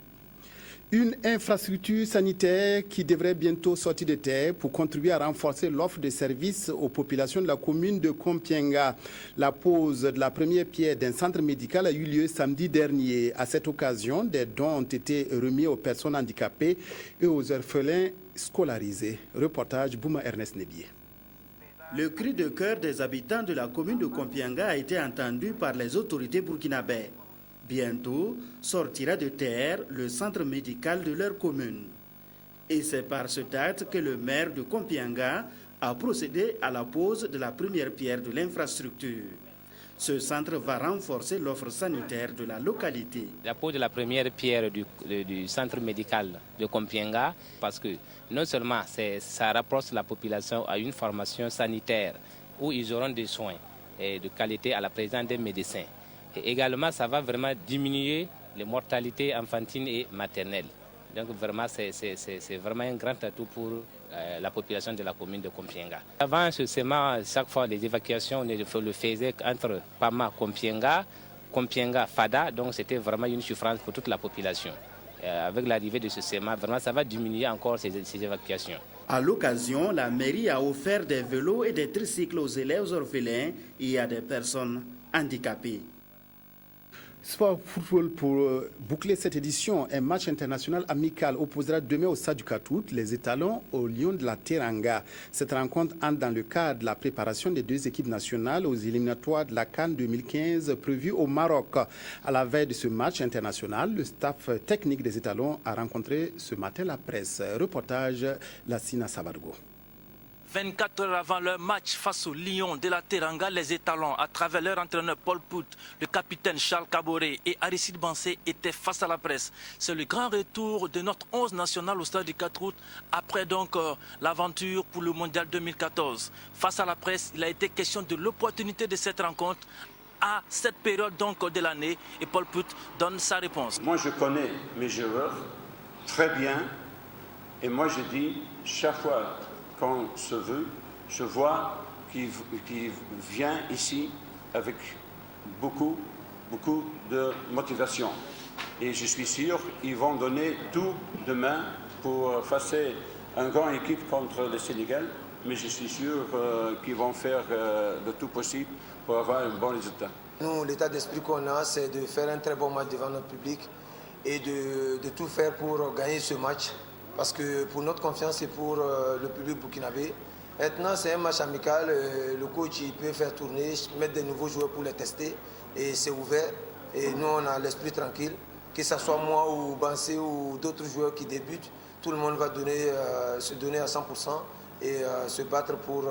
Une infrastructure sanitaire qui devrait bientôt sortir de terre pour contribuer à renforcer l'offre de services aux populations de la commune de Kompienga. La pose de la première pierre d'un centre médical a eu lieu samedi dernier. À cette occasion, des dons ont été remis aux personnes handicapées et aux orphelins scolarisés. Reportage Bouma Ernest Nebié. Le cri de cœur des habitants de la commune de Kompienga a été entendu par les autorités burkinabées. Bientôt sortira de terre le centre médical de leur commune. Et c'est par cet acte que le maire de Kompienga a procédé à la pose de la première pierre de l'infrastructure. Ce centre va renforcer l'offre sanitaire de la localité. La pose de la première pierre du centre médical de Kompienga, parce que non seulement ça rapproche la population à une formation sanitaire où ils auront des soins de qualité à la présence des médecins. Et également, ça va vraiment diminuer les mortalités enfantines et maternelles. Donc vraiment, c'est vraiment un grand atout pour la population de la commune de Kompienga. Avant ce SEMA, chaque fois les évacuations, on le faisait entre Pama, Kompienga, Fada. Donc c'était vraiment une souffrance pour toute la population. Avec l'arrivée de ce SEMA, vraiment, ça va diminuer encore ces évacuations. À l'occasion, la mairie a offert des vélos et des tricycles aux élèves orphelins et à des personnes handicapées. Sport football pour boucler cette édition. Un match international amical opposera demain au Stade du 4 août les étalons au Lion de la Teranga. Cette rencontre entre dans le cadre de la préparation des deux équipes nationales aux éliminatoires de la CAN 2015 prévues au Maroc. À la veille de ce match international, le staff technique des étalons a rencontré ce matin la presse. Reportage Lassina Sabargo. 24 heures avant leur match face au Lion de la Teranga, les étalons, à travers leur entraîneur Paul Pout, le capitaine Charles Caboret et Aristide Bansé étaient face à la presse. C'est le grand retour de notre 11 national au Stade du 4 août, après donc l'aventure pour le Mondial 2014. Face à la presse, il a été question de l'opportunité de cette rencontre à cette période donc de l'année et Paul Pout donne sa réponse. Moi je connais mes joueurs très bien et moi je dis chaque fois qu'on se veut, je vois qu'il vient ici avec beaucoup de motivation. Et je suis sûr qu'ils vont donner tout demain pour faire une grande équipe contre le Sénégal. Mais je suis sûr qu'ils vont faire le tout possible pour avoir un bon résultat. Nous, l'état d'esprit qu'on a, c'est de faire un très bon match devant notre public et de tout faire pour gagner ce match. Parce que pour notre confiance et pour le public burkinabé, maintenant c'est un match amical, le coach il peut faire tourner, mettre des nouveaux joueurs pour les tester et c'est ouvert. Et nous on a l'esprit tranquille, que ce soit moi ou Bansé ou d'autres joueurs qui débutent, tout le monde va se donner à 100% et se battre pour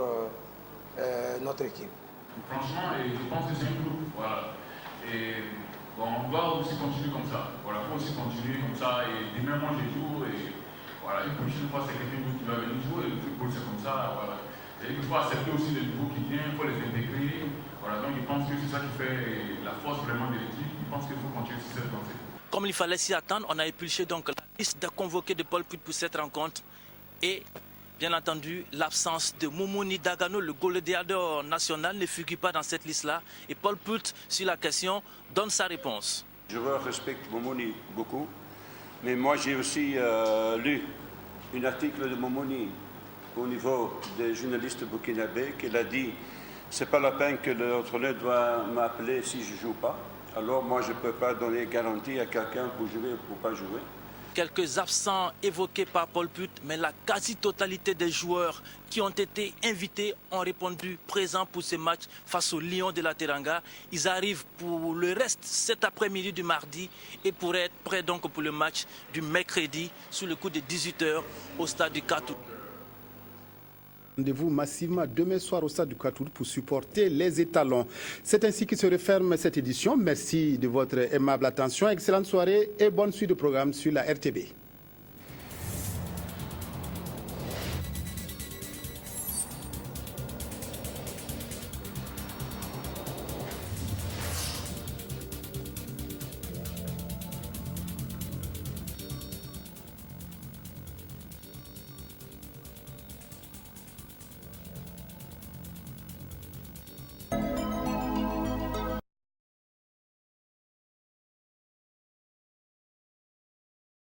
notre équipe. Franchement, je pense que c'est un groupe, voilà. Et bon, on doit aussi continuer comme ça. Voilà, il faut aussi continuer comme ça. Et demain moi je joue et voilà, une prochaine fois, c'est quelqu'un qui va venir jouer. Le football, c'est comme ça. Voilà. Et il faut accepter aussi les nouveaux qui viennent, il faut les intégrer. Voilà, donc je pense que c'est ça qui fait la force vraiment de l'équipe. Je pense qu'il faut continuer sur cette lancée. Comme il fallait s'y attendre, on a épluché donc la liste de convoqués de Paul Pout pour cette rencontre. Et bien entendu, l'absence de Moumouni Dagano, le goleador national, ne figure pas dans cette liste-là. Et Paul Pout, sur la question, donne sa réponse. Je respecte Moumouni beaucoup. Mais moi, j'ai aussi lu un article de Momoni au niveau des journalistes burkinabés qu'il a dit c'est pas la peine que l'entraîneur doit m'appeler si je ne joue pas. Alors moi je ne peux pas donner garantie à quelqu'un pour jouer ou pour pas jouer. Quelques absents évoqués par Paul Put, mais la quasi-totalité des joueurs qui ont été invités ont répondu présents pour ce match face aux Lions de la Teranga. Ils arrivent pour le reste cet après-midi du mardi et pourraient être prêts donc pour le match du mercredi sous le coup de 18h au stade du Katour. Rendez-vous massivement demain soir au stade du Katour pour supporter les étalons. C'est ainsi que se referme cette édition. Merci de votre aimable attention. Excellente soirée et bonne suite de programme sur la RTB.